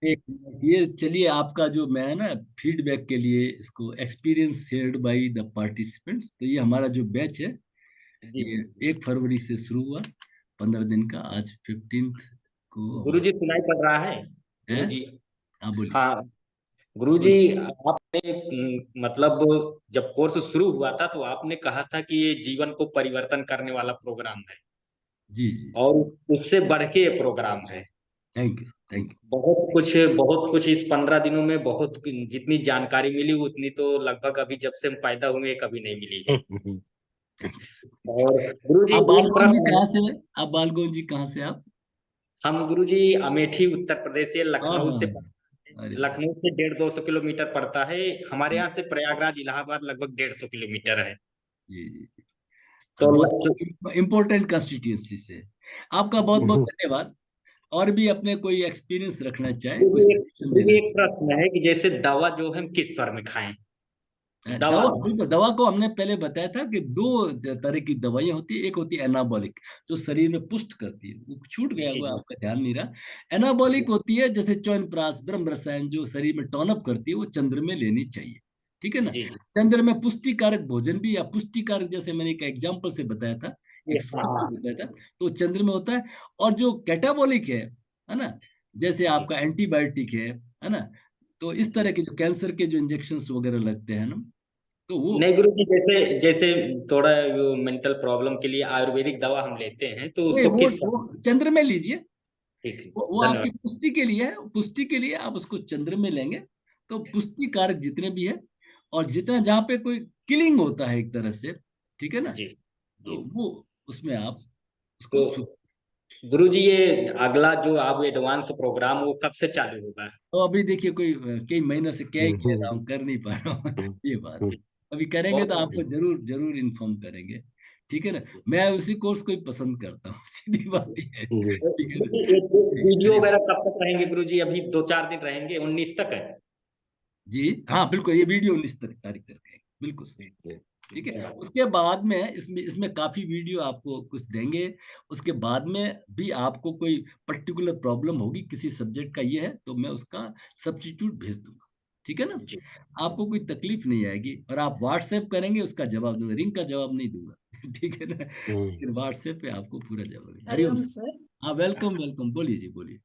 एक मिनट, ये चलिए आपका जो मैं ना फीडबैक के लिए इसको experience shared by the participants, तो ये हमारा जो बैच है जी ये 1 फरवरी से शुरू हुआ, 15 दिन का। आज 15 को गुरु हमारा जी, सुनाई पड़ रहा है है। गुरु जी? हाँ बोलिए। हाँ गुरु जी, बोलिए। आपने मतलब जब कोर्स शुरू हुआ था तो आपने कहा था कि ये जीवन को परिवर्तन करने वाला प्रोग्राम है, जी जी। और उससे बढ़ के ये प्रोग्राम है। थैंक यू थैंक बहुत कुछ इस 15 दिनों में, बहुत जितनी जानकारी मिली उतनी तो लगभग अभी जब से हम पैदा हुए कभी नहीं मिली है। यू। और गुरु जी, आप एक बालगोन जी प्रश्न कहाँ है। से हैं? आप बालगोन जी कहाँ से आप? हम गुरु जी अमेठी उत्तर प्रदेश से, हाँ लखनऊ हाँ से हाँ। अरे वाह। लखनऊ से 150-200 किलोमीटर पड़ता है। हमारे जी यहाँ से प्रयागराज इलाहाबाद लगभग 150 किलोमीटर है। जी जी जी। तो आप लक्ष्य बहुत इम्पोर्टेंट कंस्टिट्यूंसी से। आपका बहुत बहुत धन्यवाद। और भी अपने कोई एक्सपीरियंस रखना चाहे, कोई सजेशन गुरु जी, देना एक प्रश्न है कि जैसे दवा जो हम किस स्वर में खाएं? चाहे। दवा। दवा, बिल्कुल। दवा को हमने पहले बताया था कि दो तरह की दवाइयां होती है। एक होती है एनाबॉलिक, जो शरीर में पुष्ट करती है, वो छूट गया जी हुआ, जी आपका ध्यान नहीं रहा। जी एनाबॉलिक होती है जैसे च्यवनप्राश, ब्रह्म रसायन, जो शरीर में टोन अप करती है, वो चंद्र में लेनी चाहिए। ठीक है ना। जी जी चंद्र में पुष्टिकारक भोजन भी, या पुष्टिकारक, जैसे मैंने एक एग्जाम्पल से बताया था, जी, एक हाँ स्वास्थ्य हाँ, बताया था, तो चंद्र में होता है। और जो कैटाबॉलिक है ना, जैसे जी। आपका एंटीबायोटिक है ना, तो इस तरह के जो कैंसर के जो इंजेक्शन वगैरह लगते हैं ना, तो वो नहीं गुरु जी, जैसे जैसे थोड़ा वो मेंटल प्रॉब्लम के लिए आयुर्वेदिक दवा हम लेते हैं तो नहीं, उसको किस वो चंद्र में लीजिए। ठीक है, वो आपकी धन्यवाद। पुष्टि के लिए है, पुष्टि के लिए आप उसको चंद्र में लेंगे। तो पुष्टि कारक जितने भी है, और जितना जहाँ पे कोई किलिंग होता है एक तरह से, ठीक है ना, जी जी। तो वो उसमें आप उसको तो गुरु जी, ये अगला जो आप एडवांस प्रोग्राम वो कब से चालू होगा? तो अभी देखिए, कोई कई महीनों से क्या ही किया था, हम कर नहीं पा रहा हूँ। ये बात है। जी, अभी करेंगे तो बहुत आपको जरूर जरूर इन्फॉर्म करेंगे। ठीक है ना। जी। मैं उसी कोर्स को ही पसंद करता हूँ। सीधी बात ही है, तो ठीक है गुरु जी, ना। एक वीडियो वगैरह कब तक रहेंगे गुरु जी? अभी 2-4 दिन रहेंगे, 19 तक है। जी हाँ बिल्कुल, ये वीडियो 19 तारीख तक है, बिल्कुल सही। ठीक है। उसके बाद में इसमें इसमें काफी वीडियो आपको कुछ देंगे। उसके बाद में भी आपको कोई पर्टिकुलर प्रॉब्लम होगी किसी सब्जेक्ट का, ये है तो मैं उसका सब्स्टिट्यूट भेज दूंगा। ठीक है ना। जी आपको कोई तकलीफ नहीं आएगी, और आप व्हाट्सएप करेंगे, उसका जवाब दूंगा, रिंग का जवाब नहीं दूंगा। ठीक है ना, लेकिन व्हाट्सएप पे आपको पूरा जवाब देंगे। हरिओम हरिओम सर। सर। हाँ, वेलकम वेलकम, बोलिए जी बोलिए।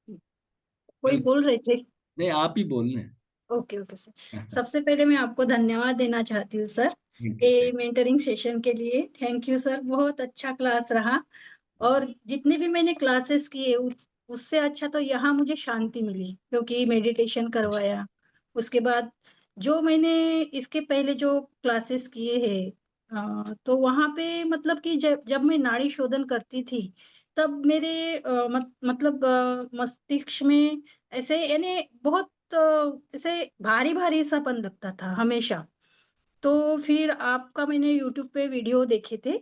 कोई वेलकम। बोल रहे थे? नहीं, आप ही बोल रहे हैं। Okay okay sir. सबसे पहले मैं आपको धन्यवाद देना चाहती हूँ सर, थैंक यू ये थैंक मेंटरिंग सेशन के लिए। थैंक यू सर, बहुत अच्छा क्लास रहा। यू। और जितने भी मैंने क्लासेस किए उससे अच्छा तो यहाँ मुझे शांति मिली, क्योंकि मेडिटेशन करवाया। उसके बाद जो मैंने इसके पहले जो क्लासेस किए हैं, तो वहाँ पे मतलब कि जब जब मैं नाड़ी शोधन करती थी, तब मेरे मतलब मस्तिष्क में ऐसे यानी बहुत ऐसे भारी भारी सापन लगता था हमेशा। तो फिर आपका मैंने यूट्यूब पे वीडियो देखे थे,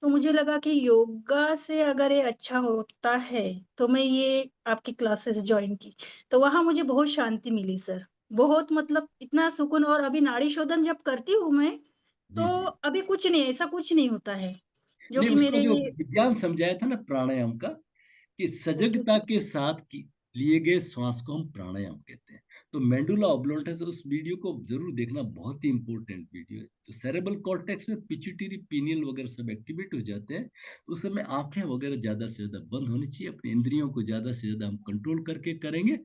तो मुझे लगा कि योगा से अगर ये अच्छा होता है, तो मैं ये आपकी क्लासेस ज्वाइन की। तो वहाँ मुझे बहुत शांति मिली सर, बहुत मतलब इतना सुकून। और अभी नाड़ी शोधन जब करती हूँ मैं, जी तो जी। अभी कुछ नहीं, ऐसा कुछ नहीं होता है जो नहीं, कि उसको मेरे। जो विज्ञान समझाया था ना प्राणायाम का, कि ओके सजगता के साथ लिए गए श्वास को हम प्राणायाम कहते हैं। तो मेंडुला ऑब्लोंटस, उस वीडियो को जरूर देखना, बहुत ही इंपॉर्टेंट वीडियो है। तो सेरेबल कॉर्टेक्स में पिट्यूटरी पीनियल वगैरह सब एक्टिवेट हो जाते हैं, तो उस समय आंखें वगैरह ज्यादा से ज्यादा बंद होनी चाहिए। अपनी इंद्रियों को ज्यादा से ज्यादा हम कंट्रोल करके करेंगे,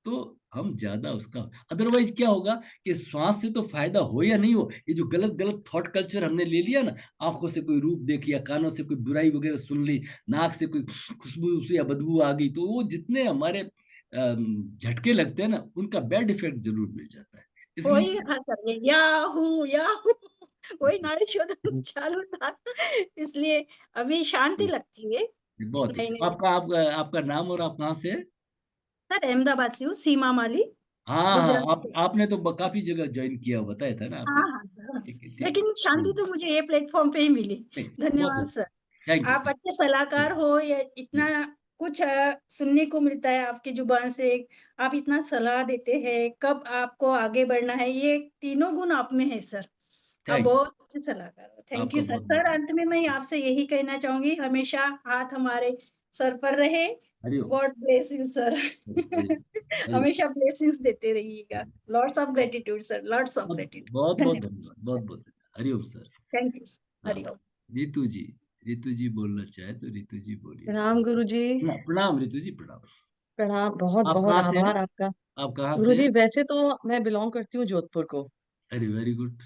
तो हम ज्यादा उसका। अदरवाइज क्या होगा कि श्वास से तो फायदा हो या नहीं हो, ये जो गलत गलत थॉट कल्चर हमने ले लिया ना, आंखों से कोई रूप देख, या कानों से कोई बुराई वगैरह सुन ली, नाक से कोई खुशबू या बदबू आ गई, तो वो जितने हमारे झटके लगते हैं ना, उनका बैड इफेक्ट जरूर मिल जाता है। वही इसलिए था सर, ये याहू याहू वही नाड़ी शोधन चालू था। इसलिए अभी शांति लगती है। बहुत नहीं अच्छा। नहीं आपका नाम और आप कहाँ से है? सर, अहमदाबाद से हूँ, सीमा माली, हाँ हाँ, गुजरात से। आपने तो काफी जगह ज्वाइन किया, बताया था ना आपने। हाँ हाँ सर, ठीक है ठीक है। लेकिन शांति तो मुझे ये प्लेटफॉर्म पे ही मिली। नहीं, बहुत धन्यवाद अच्छा। सर। थैंक यू आप थैंक अच्छे सलाहकार हो, या यू। इतना कुछ सुनने को मिलता है आपकी जुबान से। आप इतना सलाह देते हैं, कब आपको आगे बढ़ना है, ये तीनों गुण आप में है सर। आप थैंक बहुत अच्छे सलाहकार हो। थैंक आपका यू सर। बहुत सर, बहुत। अंत में मैं आपसे यही कहना चाहूंगी, हमेशा हाथ हमारे सर पर रहे, Hariom. God bless you sir. Hariom. Hariom. हमेशा ब्लेसिंग्स देते रहिएगा। Lots of gratitude sir, lots of बहुत ग्रेटिट्यूड। बहुत बहुत धन्यवाद। धन्यवाद, बहुत बहुत धन्यवाद। Hariom sir. Thank you sir. हाँ, हरिओम। रितु जी, रितु जी बोलना चाहे तो रितु जी बोलिए। प्रणाम गुरुजी। प्रणाम रितु जी, प्रणाम। प्रणाम, बहुत आप बहुत कहाँ से हैं? आभार आपका। आप कहाँ से गुरुजी हैं? वैसे तो मैं बिलोंग करती हूँ जोधपुर को, अरे वेरी गुड।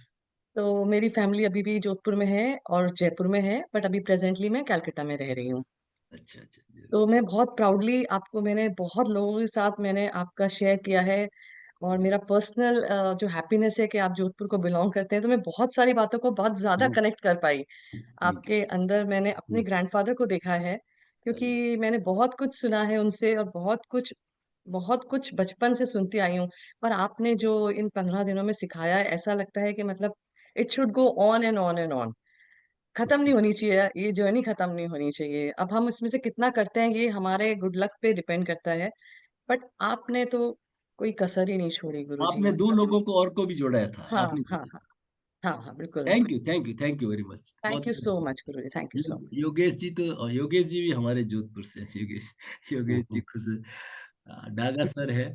तो मेरी फैमिली अभी भी जोधपुर में है और जयपुर में है, बट अभी प्रेजेंटली मैं कलकत्ता में रह रही हूँ। अच्छा अच्छा, तो जरूर। मैं बहुत प्राउडली आपको, मैंने बहुत लोगों के साथ मैंने आपका शेयर किया है, और मेरा पर्सनल जो हैप्पीनेस है कि आप जोधपुर को बिलोंग करते हैं, तो मैं बहुत सारी बातों को बहुत ज्यादा कनेक्ट कर पाई। थैंक आपके अंदर मैंने अपने ग्रैंडफादर को देखा है, यू। क्योंकि मैंने बहुत कुछ सुना है उनसे, और बहुत कुछ बचपन से सुनती आई हूँ। पर आपने जो इन 15 दिनों में सिखाया है, ऐसा लगता है कि मतलब it should go on and on and on, खत्म नहीं होनी चाहिए, ये जर्नी खत्म नहीं होनी चाहिए। अब हम इसमें से कितना करते हैं ये हमारे गुड लक पे डिपेंड करता है, बट आपने तो कोई कसर ही नहीं छोड़ी गुरुजी। आपने दो लोगों को और को भी जोड़ा था, हाँ आपने हाँ जोड़ा। हाँ। हाँ हाँ, बिल्कुल। Thank you, thank you, thank you very much, thank बहुत यू सो बहुत। Much Guruji, thank you so much. Yogesh ji तो, योगेश जी भी हमारे जोधपुर से हैं। योगेश, योगेश जी खुश। डागा सर है।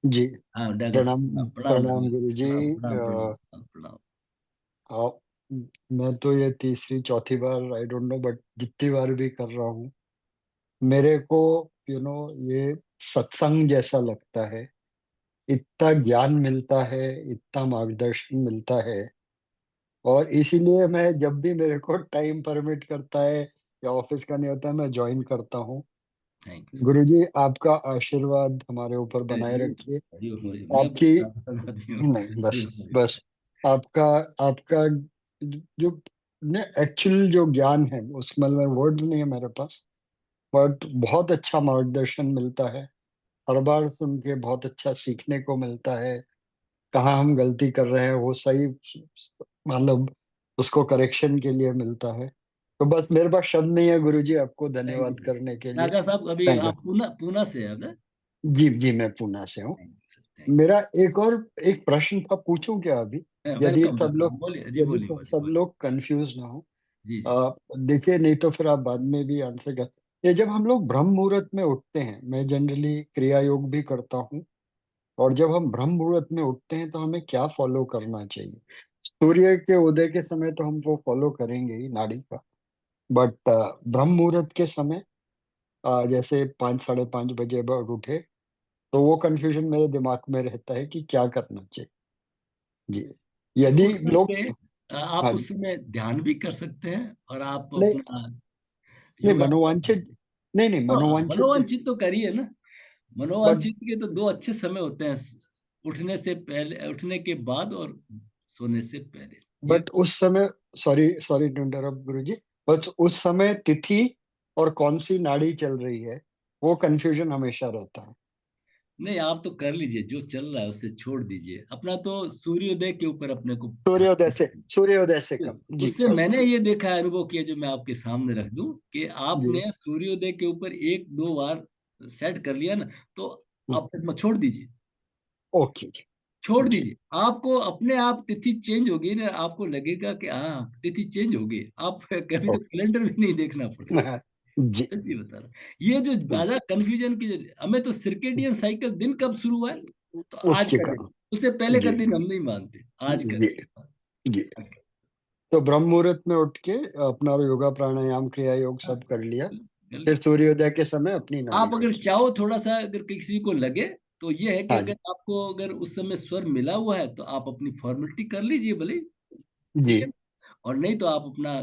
जी। हाँ डागा सर, प्रणाम। प्रणाम प्रणाम प्रणाम डागा सर, गुरुजी। प्रणाम प्रणाम प्रणाम प्रणाम प्रणाम। आप, मैं तो ये तीसरी चौथी बार, आई डोंट नो, बट जितनी बार भी कर रहा हूँ, मेरे को ये सत्संग जैसा लगता है। इतना ज्ञान मिलता है, इतना मार्गदर्शन मिलता है, और इसीलिए मैं जब भी मेरे को टाइम परमिट करता है या ऑफिस का नहीं होता है, मैं ज्वाइन करता हूँ। Thank you. गुरुजी, आपका आशीर्वाद हमारे ऊपर अरे बनाए हरिओम, रखिए। हरिओम, हरिओम। मैं आपकी, बस आशीर्वादी हूँ। नहीं, बस हरिओम, हरिओम। बस आपका आपका जो ने एक्चुअल जो ज्ञान है, उसमें में वर्ड नहीं है मेरे पास, बट बहुत अच्छा मार्गदर्शन मिलता है। हर बार सुन के बहुत अच्छा सीखने को मिलता है। कहाँ हम गलती कर रहे हैं वो सही, मतलब उसको करेक्शन के लिए मिलता है। तो बस मेरे पास शब्द नहीं है गुरुजी, आपको थैंक यू धन्यवाद सर। करने के लिए। नागा साहब, अभी थैंक यू। आप पूना पूना से हैं ना? जी जी, मैं पुणे से हूँ। थैंक यू सर, थैंक मेरा एक प्रश्न था, पूछूं क्या अभी? यू। यदि वेलकम, सब लोग वेलकम, बोलिए जी, यदि बोलिए सब बोलिए सब बोलिए। लोग कंफ्यूज ना हो। जी जी। आ, देखिए, नहीं तो फिर आप बाद में भी आंसर कर। ये जब हम लोग ब्रह्म मुहूर्त में उठते हैं, मैं जनरली क्रिया योग भी करता हूँ, और जब हम ब्रह्म मुहूर्त में उठते हैं तो हमें क्या फॉलो करना चाहिए? सूर्य के उदय के समय तो हम वो फॉलो करेंगे ही, नाड़ी का। बट ब्रह्म मुहूर्त के समय, जैसे 5 साढ़े 5 बजे बाद उठे, तो वो कंफ्यूजन मेरे दिमाग में रहता है कि क्या करना चाहिए। जी। तो यदि उस टाइम लोग, पे आप हाँ उस जी, समय ध्यान भी कर सकते हैं और आप नहीं अपना नहीं, योगा भी कर मनोवांछित, सकते हैं। नहीं नहीं, तो मनोवांछित, मनोवांछित तो करिए ना। बट मनोवांछित के तो दो अच्छे समय होते हैं, उठने से पहले, उठने के बाद, और सोने से पहले। ये बट उस समय, सॉरी सॉरी टू इंटरप्ट गुरुजी, बस उस समय तिथि और कौन सी नाड़ी चल रही है, वो कंफ्यूजन हमेशा रहता है। नहीं, आप तो कर लीजिए, जो चल रहा है उसे छोड़ दीजिए, अपना तो सूर्योदय के ऊपर अपने को सूर्योदय से, ध्यान। सूर्योदय से कम, जी उससे बस। मैंने ये देखा है, अनुभव किया, जो मैं आपके सामने रख दूं, कि जी। आपने सूर्योदय के ऊपर एक दो बार सेट कर लिया ना, तो हम्म, आप मत छोड़ दीजिए, ओके जी। छोड़ जी। दीजिए। आपको अपने आप तिथि चेंज होगी ना, आपको लगेगा कि हाँ तिथि चेंज हो गई, आप कभी तो ओके। कैलेंडर भी नहीं देखना पड़ेगा। हाँ, जी। सच्ची बता रहा हूँ। ये जो हम्म, ज्यादा कंफ्यूजन की, हमें तो सिरकेडियन साइकिल दिन कब शुरू हुआ है, तो आज उसके का दिन, कारण। उससे पहले का जी दिन हम नहीं मानते, आज का जी दिन। जी। तो ब्रह्म मुहूर्त में उठ के अपना योगा प्राणायाम क्रिया योग हाँ, सब कर लिया, चल। फिर सूर्योदय के समय अपनी नाड़ी आप अगर देखी। चाहो थोड़ा सा, अगर किसी को लगे, तो ये है कि हाँ अगर जी। आपको, अगर उस समय स्वर मिला हुआ है, तो आप अपनी फॉर्मेलिटी कर लीजिए भले ही, जी ठीक है। और नहीं तो आप अपना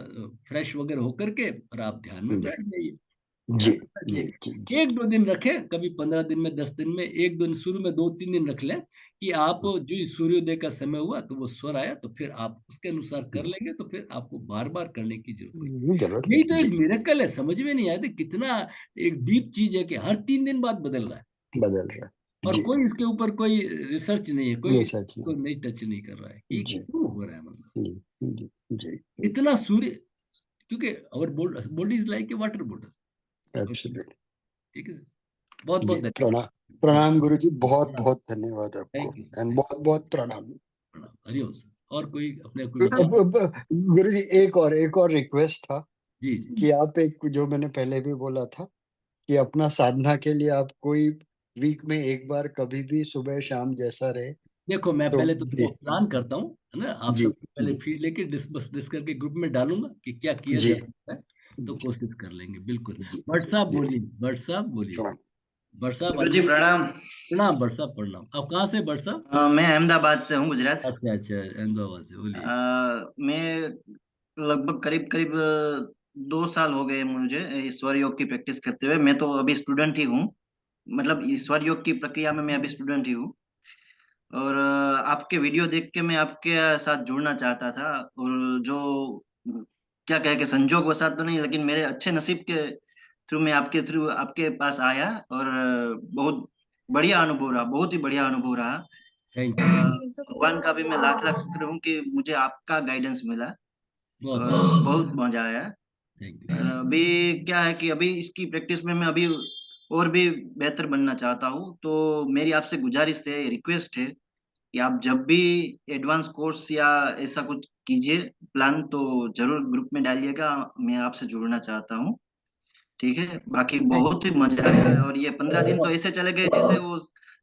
फ्रेश वगैरह होकर के और आप ध्यान में जी बैठ जाइए। जी ध्यान में जी बैठिए। जी जी। एक दो दिन रखें, कभी 15 दिन में, 10 दिन में, एक दिन, शुरू में 2-3 दिन रख लें, कि आप जो ही सूर्योदय का समय हुआ तो वो स्वर आया, तो फिर आप उसके अनुसार कर लेंगे, तो फिर आपको बार बार करने की जरूरत जरूरत नहीं। यही तो नहीं। एक जी। मिरेकल है, समझ में नहीं आया था कितना एक डीप चीज है, कि हर 3 दिन बाद बदल रहा है, बदल रहा है। और जी। कोई इसके ऊपर कोई रिसर्च नहीं है, कोई ये सच इसको नहीं। नहीं टच नहीं कर रहा है कि जी क्यों हो रहा है, मतलब जी जी जी। इतना सूर्य, क्योंकि our body is like a water bottle. Absolutely. ठीक है। बहुत जी। बहुत धन्यवाद। प्रणाम। प्रणाम गुरुजी, बहुत प्रणाम। बहुत धन्यवाद आपको, thank you sir, and thank बहुत बहुत प्रणाम। यू, प्रणाम, हरिओम सर। और कोई अपने कोई विचार? अब गुरुजी, एक और रिक्वेस्ट था जी जी। कि आप, एक जो मैंने पहले भी बोला था, कि अपना साधना के लिए आप कोई वीक में एक बार कभी भी सुबह शाम जैसा रहे देखो, मैं तो पहले तो प्लीज। प्लान करता हूँ, है ना, आप जी सबसे पहले जी फीड लेके डिस्कस करके ग्रुप में डालूंगा कि क्या किया जी जा सकता है, तो कोशिश कर लेंगे बिल्कुल। जी भट्ट साहब जी बोलिए, भट्ट साहब बोलिए। प्रणाम। भट्ट साहब गुरु जी अनम्यूट। प्रणाम। प्रणाम भट्ट साहब, प्रणाम। आप कहाँ से भट्ट साहब? मैं अहमदाबाद से हूँ, गुजरात। अच्छा अच्छा, अहमदाबाद से, बोलिए। मैं लगभग करीब करीब 2 साल हो गए मुझे ईश्वर योग की प्रैक्टिस करते हुए। मैं तो अभी स्टूडेंट ही हूँ, मतलब ईश्वर योग की प्रक्रिया में मैं अभी स्टूडेंट ही हूँ। और आपके वीडियो देख के मैं आपके साथ जुड़ना चाहता था। और जो क्या कहे कि संजोग वसात तो नहीं, लेकिन मेरे अच्छे नसीब के थ्रू मैं आपके थ्रू आपके पास आया। और बहुत बढ़िया अनुभव रहा, बहुत ही बढ़िया अनुभव रहा। Thank you sir. भगवान का भी मैं लाख लाख शुक्र हूँ कि मुझे आपका गाइडेंस मिला बहुत और बहुत बहुत मजा आया। थैंक यू और सर। अभी क्या है कि अभी इसकी प्रैक्टिस में मैं अभी और भी बेहतर बनना चाहता हूँ। तो मेरी आपसे गुजारिश है, रिक्वेस्ट है कि आप जब भी एडवांस कोर्स या ऐसा कुछ कीजिए प्लान, तो जरूर ग्रुप में डालिएगा। मैं आपसे जुड़ना चाहता हूँ, ठीक है। बाकी बहुत ही मजा आया। और ये 15 दिन तो ऐसे चले गए जैसे वो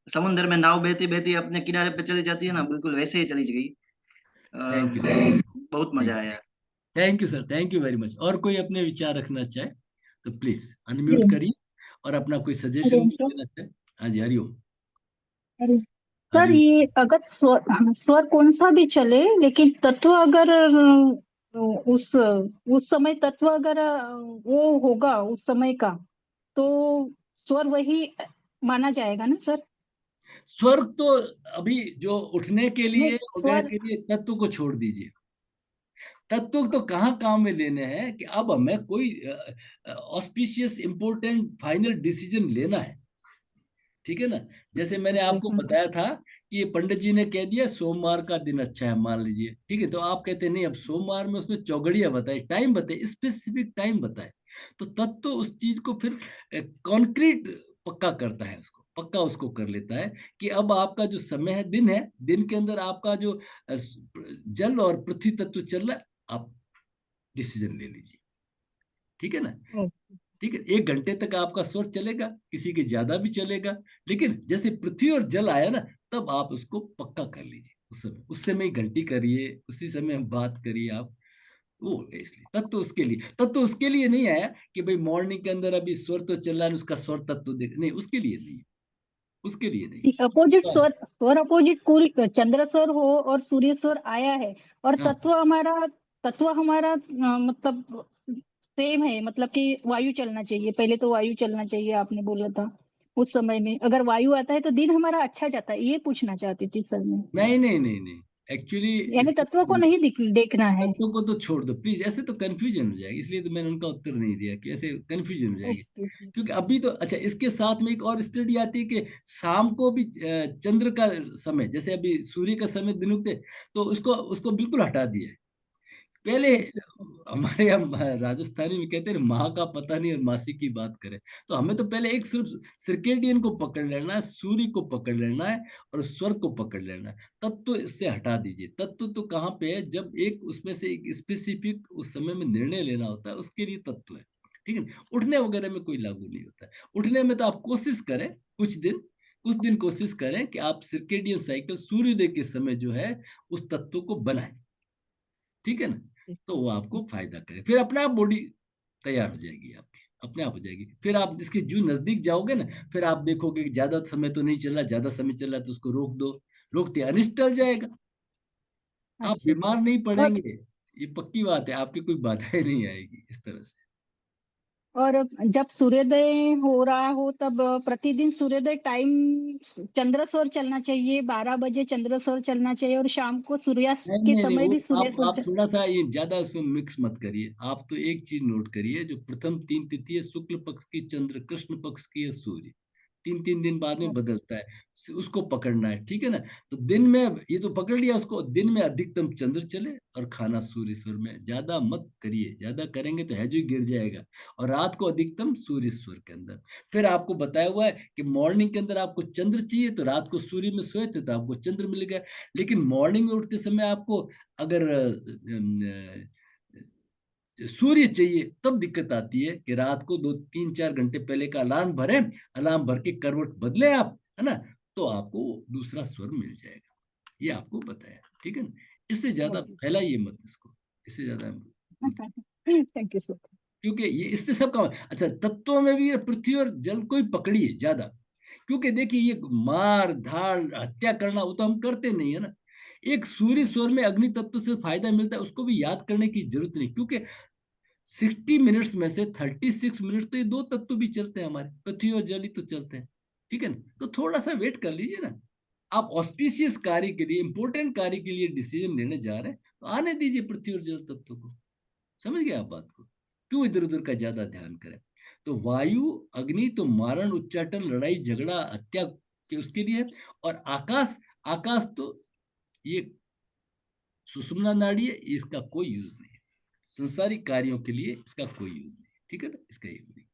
समुद्र में नाव बहती बहती अपने किनारे पे चली जाती है ना, बिल्कुल वैसे ही चली गई। Thank you sir. बहुत मजा आया। Thank you sir, thank you very much. और कोई अपने विचार रखना चाहे तो प्लीज अनम्यूट हरिओम। करिए और अपना कोई सजेशन हरिओम भी सर। देना चाहे। हाँ जी, हरिओम। हरिओम सर, हरिओम। ये अगर स्वर, हाँ, स्वर कौन सा भी चले, लेकिन तत्व अगर उस समय तत्व अगर वो होगा उस समय का, तो स्वर वही माना जाएगा ना सर? स्वर्ग तो अभी जो उठने के नहीं, लिए वगैरह स्वर। के लिए तत्व को छोड़ दीजिए। तत्व तो कहाँ काम में लेने हैं कि अब हमें कोई ऑस्पिशियस इंपॉर्टेंट फाइनल डिसीजन लेना है, ठीक है ना। जैसे मैंने आपको बताया था कि ये पंडित जी ने कह दिया सोमवार का दिन अच्छा है, मान लीजिए, ठीक है, तो आप कहते हैं नहीं, अब सोमवार में उसमें चौगड़िया बताए, टाइम बताए, स्पेसिफिक टाइम बताए, तो तत्व उस चीज को फिर कॉन्क्रीट पक्का करता है, उसको पक्का उसको कर लेता है कि अब आपका जो समय है, दिन है, दिन के अंदर आपका जो जल और पृथ्वी तत्व चल रहा है, आप डिसीजन ले लीजिए, ठीक है ना। ठीक है, 1 घंटे तक आपका स्वर चलेगा, किसी के ज्यादा भी चलेगा, लेकिन जैसे पृथ्वी और जल आया ना, तब आप उसको पक्का कर लीजिए। उस समय ही घंटी करिए, उसी समय बात करिए आप। वो है, इसलिए तत्व उसके लिए नहीं आया कि भाई मॉर्निंग के अंदर अभी स्वर तो चल रहा है, उसका स्वर तत्व देख, नहीं, उसके लिए नहीं, उसके लिए नहीं। अपोजिट स्वर, स्वर अपोजिट, पूरी चंद्र स्वर हो और सूर्य स्वर आया है, और हाँ, तत्व हमारा मतलब सेम है, मतलब कि वायु चलना चाहिए, पहले तो वायु चलना चाहिए आपने बोला था। उस समय में अगर वायु आता है तो दिन हमारा अच्छा जाता है, ये पूछना चाहती थी सर मैं। नहीं नहीं नहीं नहीं, एक्चुअली यानी तत्व को नहीं देखना है। तत्वों को तो छोड़ दो प्लीज, ऐसे तो कंफ्यूजन हो जाएगी, इसलिए तो मैंने उनका उत्तर नहीं दिया कि ऐसे कंफ्यूजन हो जाएगी। ओके। क्योंकि अभी तो अच्छा, इसके साथ में एक और स्टडी आती है कि शाम को भी चंद्र का समय, जैसे अभी सूर्य का समय दिन उगते, तो उसको उसको बिल्कुल हटा दिया है। पहले हमारे यहाँ राजस्थानी में कहते हैं माह का पता नहीं और मासी की बात करें, तो हमें तो पहले एक सिर्फ सर्केडियन को पकड़ लेना है, सूर्य को पकड़ लेना है और स्वर्ग को पकड़ लेना है। तत्व तो इससे हटा दीजिए। तत्व तो कहाँ पे है, जब एक उसमें से एक स्पेसिफिक उस समय में निर्णय लेना होता है, उसके लिए तत्व है, ठीक है। उठने वगैरह में कोई लागू नहीं होता है। उठने में तो आप कोशिश करें, कुछ दिन कोशिश करें कि आप सर्केडियन साइकिल सूर्योदय के समय जो है उस तत्व को बनाएं, ठीक है ना। तो वो आपको फायदा करे, फिर अपने आप बॉडी तैयार हो जाएगी आपकी, अपने आप हो जाएगी। फिर आप इसके जो नजदीक जाओगे ना, फिर आप देखोगे कि ज्यादा समय तो नहीं चल रहा, ज्यादा समय चल रहा है तो उसको रोक दो, रोकते अनिष्ट टल जाएगा, आप अच्छा। बीमार नहीं और पड़ेंगे। ये पक्की बात है, आपकी कोई बाधाएं नहीं आएगी इस तरह से। और जब सूर्योदय हो रहा हो तब प्रतिदिन सूर्योदय टाइम चंद्र सौर चलना चाहिए, 12 बजे चंद्र सौर चलना चाहिए, और शाम को सूर्यास्त नहीं के नहीं नहीं, समय वो भी सूर्य सौर आप थोड़ा सा ये ज्यादा उसमें मिक्स मत करिए। आप तो एक चीज नोट करिए, जो प्रथम 3 तिथि है शुक्ल पक्ष की चंद्र, कृष्ण पक्ष की है सूर्य, 3 3 दिन बाद में बदलता है, उसको पकड़ना है, ठीक है ना। तो दिन में ये तो पकड़ लिया उसको, दिन में अधिकतम चंद्र चले और खाना सूर्य स्वर में, ज्यादा मत करिए, ज्यादा करेंगे तो हैजो ही गिर जाएगा। और रात को अधिकतम सूर्य स्वर के अंदर। फिर आपको बताया हुआ है कि मॉर्निंग के अंदर आपको चंद्र चाहिए, तो रात को सूर्य में सोए थे तो आपको चंद्र मिल गया। लेकिन मॉर्निंग में उठते समय आपको अगर सूर्य चाहिए तब दिक्कत आती है कि रात को 2-3-4 घंटे पहले का अलार्म भरें, अलार्म भर के करवट बदले आप, है ना, तो आपको दूसरा स्वर मिल जाएगा। ये आपको बताया, ठीक है ना। इससे ज्यादा फैलाइए मत इसको, इससे ज्यादा थैंक यू सर। क्योंकि ये इससे सब काम। अच्छा, तत्वों में भी ये पृथ्वी और जल को ही पकड़िए ज्यादा, क्योंकि देखिए ये मार धाड़ हत्या करना वो तो हम करते नहीं है ना। एक सूर्य स्वर में अग्नि तत्व से फायदा मिलता है, उसको भी याद करने की जरूरत नहीं, क्योंकि 60 मिनट्स में से 36 मिनट तो ये दो तत्व भी चलते हैं हमारे, पृथ्वी और जल ही तो चलते हैं, ठीक है ना। तो थोड़ा सा वेट कर लीजिए ना। आप ऑस्पिशियस कार्य के लिए, इंपॉर्टेंट कार्य के लिए डिसीजन लेने जा रहे हैं, तो आने दीजिए पृथ्वी और जल तत्व को। समझ गए आप बात को, क्यों इधर उधर का ज्यादा ध्यान करें। तो वायु अग्नि तो मारण उच्चाटन लड़ाई झगड़ा हत्या के उसके लिए है, और आकाश, आकाश तो ये सुषुम्ना नाड़ी है, इसका कोई यूज नहीं है, संसारिक कार्यों के लिए इसका कोई यूज नहीं, ठीक है ना, इसका यूज नहीं,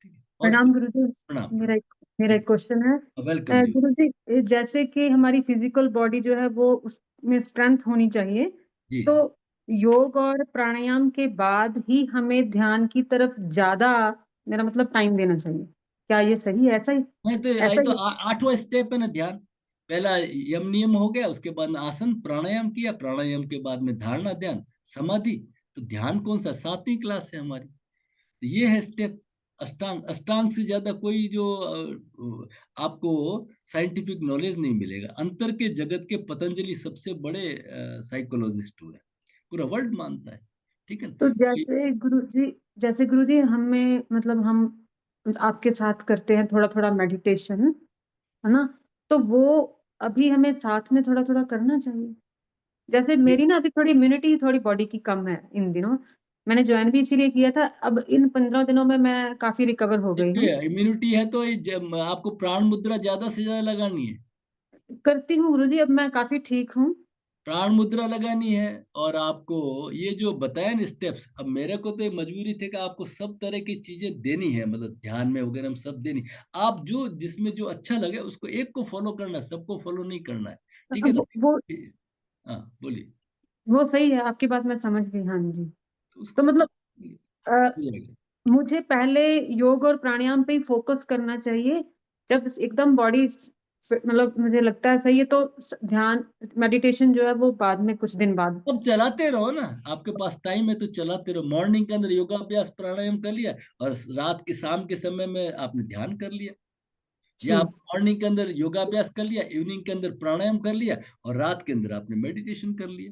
ठीक है। और प्रणाम गुरुजी। प्रणाम मेरा मेरा एक क्वेश्चन है वेलकम जी। गुरुजी, जैसे कि हमारी फिजिकल बॉडी जो है वो उसमें स्ट्रेंथ होनी चाहिए, जी तो योग और प्राणायाम के बाद ही हमें ध्यान की तरफ ज्यादा, मेरा मतलब टाइम देना चाहिए, क्या ये सही है? ऐसा ही मैं तो ऐसा आई तो ही आठवां स्टेप है ना ध्यान। पहला यम नियम हो गया, उसके बाद में आसन प्राणायाम किया, प्राणायाम के बाद में धारणा ध्यान समाधि। तो ध्यान कौन सा, 7वीं क्लास है हमारी, तो ये है स्टेप। अष्टांग, अष्टांग से ज्यादा कोई जो आपको साइंटिफिक नॉलेज नहीं मिलेगा। अंतर के जगत के पतंजलि सबसे बड़े साइकोलॉजिस्ट हुए, पूरा वर्ल्ड मानता है, ठीक है तो ना। जैसे गुरुजी हमें मतलब हम आपके साथ करते हैं थोड़ा थोड़ा मेडिटेशन, है ना, तो वो अभी हमें साथ में थोड़ा थोड़ा करना चाहिए। जैसे मेरी ना अभी थोड़ी इम्यूनिटी थोड़ी बॉडी की कम है इन दिनों, मैंने ज्वाइन भी इसीलिए किया था। अब इन 15 दिनों में मैं काफी रिकवर हो गई हूँ। देखिए इम्यूनिटी है तो आपको प्राण मुद्रा ज्यादा से ज्यादा लगानी है, करती हूँ गुरुजी, अब मैं काफी ठीक हूँ। प्राण मुद्रा लगानी है। और आपको ये जो बताया ना स्टेप्स, अब मेरे को तो ये मजबूरी थे कि आपको सब तरह की चीजें देनी है, मतलब ध्यान में वगैरह हम सब देनी। आप जो जिसमें जो अच्छा लगे उसको एक को फॉलो करना है, सबको फॉलो नहीं करना है, ठीक है ना। वो हाँ बोलिए। वो सही है, आपकी बात मैं समझ गई, हाँ जी। तो तो उसको मतलब अ, हो जाएगा। मुझे पहले योग और प्राणायाम पे ही फोकस करना चाहिए। जब एकदम बॉडी मतलब मुझे लगता है सही है, तो ध्यान मेडिटेशन जो है वो बाद में कुछ दिन बाद। अब चलाते रहो ना, आपके पास टाइम है तो चलाते रहो। मॉर्निंग के अंदर योगाभ्यास प्राणायाम कर लिया, और रात के शाम के समय में आपने ध्यान कर लिया, या आप ठीक। मॉर्निंग के अंदर योगाभ्यास कर लिया, इवनिंग के अंदर प्राणायाम कर लिया, और रात के अंदर आपने मेडिटेशन कर लिया,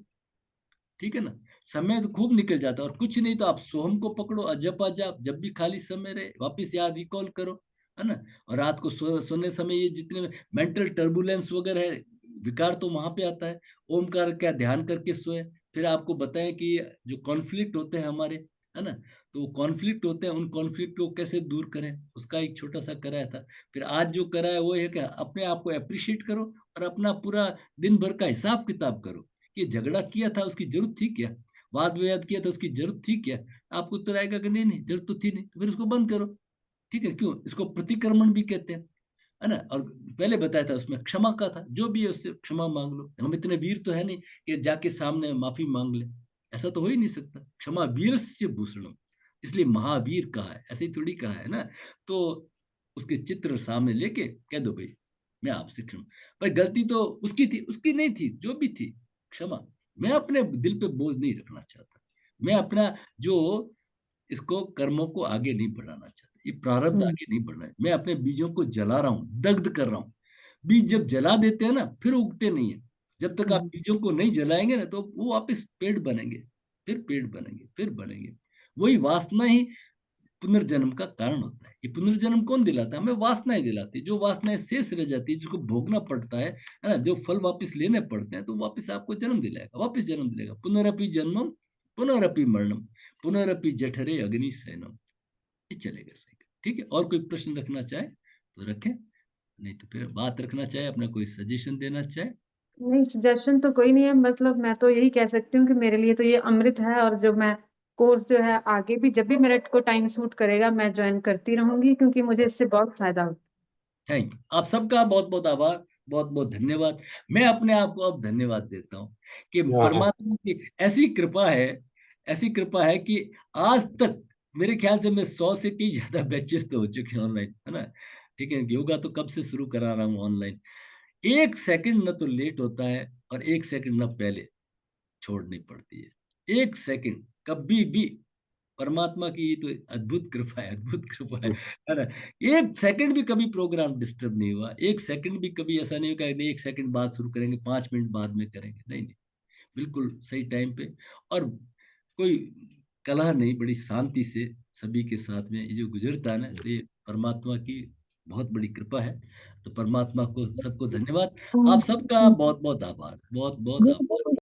ठीक है ना। समय तो खूब निकल जाता है। और कुछ नहीं तो आप सोहम को पकड़ो, अजप अजाप, जब भी खाली समय रहे वापस याद रिकॉल करो, है ना। और रात को सोने समय ये जितने मेंटल टर्बुलेंस वगैरह है, विकार तो वहां पे आता है, ओमकार का ध्यान करके सोए। फिर आपको बताएं कि जो कॉन्फ्लिक्ट होते हैं हमारे, है ना, तो वो कॉन्फ्लिक्ट होते हैं, उन कॉन्फ्लिक्ट को कैसे दूर करें, उसका एक छोटा सा कराया था। फिर आज जो कराया वो है कि अपने आप को अप्रिशिएट करो, और अपना पूरा दिन भर का हिसाब किताब करो कि झगड़ा किया था उसकी जरूरत थी क्या, वाद विवाद किया था उसकी जरूरत थी क्या। आपको उत्तर आएगा कि नहीं नहीं जरूरत तो थी नहीं, तो फिर उसको बंद करो, ठीक है। क्यों, इसको प्रतिक्रमण भी कहते हैं, है ना। और पहले बताया था उसमें क्षमा का था, जो भी है उससे क्षमा मांग लो। हम इतने वीर तो है नहीं कि जाके सामने माफी मांग ले, ऐसा तो हो ही नहीं सकता। क्षमा वीर से भूषणम, इसलिए महावीर कहा है, ऐसे ही थोड़ी कहा है ना। तो उसके चित्र सामने लेके कह दो भाई मैं आपसे क्षमा, पर गलती तो उसकी थी, उसकी नहीं थी, जो भी थी क्षमा। मैं अपने दिल पे बोझ नहीं रखना चाहता, मैं अपना जो इसको कर्मों को आगे नहीं बढ़ाना चाहता, ये प्रारब्ध हम्म। आगे नहीं बढ़ना है। मैं अपने बीजों को जला रहा हूँ, दग्ध कर रहा हूँ। बीज जब जला देते हैं ना फिर उगते नहीं है। जब तक आप हम्म। बीजों को नहीं जलाएंगे ना तो वो वापस पेड़ बनेंगे, फिर पेड़ बनेंगे, फिर बनेंगे। वही वासना ही पुनर्जन्म का कारण होता है। ये पुनर्जन्म कौन दिलाता है, हमें वासनाएं दिलाती है। जो वासनाएं शेष रह जाती है, जिसको भोगना पड़ता है ना, जो फल वापस लेने पड़ते हैं, तो वापस आपको जन्म दिलाएगा, वापस जन्म दिलाएगा। पुनरअपि जन्मम पुनरअपि मरणम पुनरअपि जठरे अग्नि सैनम, ये चलेगा सही, ठीक है। और कोई प्रश्न रखना चाहे तो रखें, नहीं तो फिर बात रखना चाहे, अपना कोई सजेशन देना चाहे। नहीं, सजेशन तो कोई नहीं है, मतलब मैं तो यही कह सकती हूँ कि मेरे लिए तो ये अमृत है, और जो मैं कोर्स जो है आगे भी जब भी मेरे को टाइम सूट करेगा मैं ज्वाइन करती रहूंगी, क्योंकि मुझे इससे बहुत फायदा होता थैंक यू, आप सबका बहुत बहुत आभार, बहुत बहुत धन्यवाद। मैं अपने आप को अब धन्यवाद देता हूँ कि हाँ हाँ परमात्मा की ऐसी कृपा है ऐसी कृपा है कि आज तक मेरे ख्याल से मैं 100 से कई ज्यादा बैचेस तो हो चुके हैं ऑनलाइन, है ना। ठीक है, योगा तो कब से शुरू करा रहा हूँ ऑनलाइन। एक सेकंड ना तो लेट होता है और एक सेकंड ना पहले छोड़नी पड़ती है, एक सेकंड कभी भी। परमात्मा की ये तो अद्भुत कृपा है, अद्भुत कृपा है ना। एक सेकंड भी कभी प्रोग्राम डिस्टर्ब नहीं हुआ, एक सेकंड भी कभी ऐसा नहीं हुआ कि एक सेकंड बाद शुरू करेंगे, 5 मिनट बाद में करेंगे, नहीं नहीं, बिल्कुल सही टाइम पे। और कोई कलह नहीं, बड़ी शांति से सभी के साथ में ये जो गुजरता है ना, तो ये परमात्मा की बहुत बड़ी कृपा है। तो परमात्मा को सबको धन्यवाद, आप सबका बहुत बहुत आभार, बहुत बहुत आभार।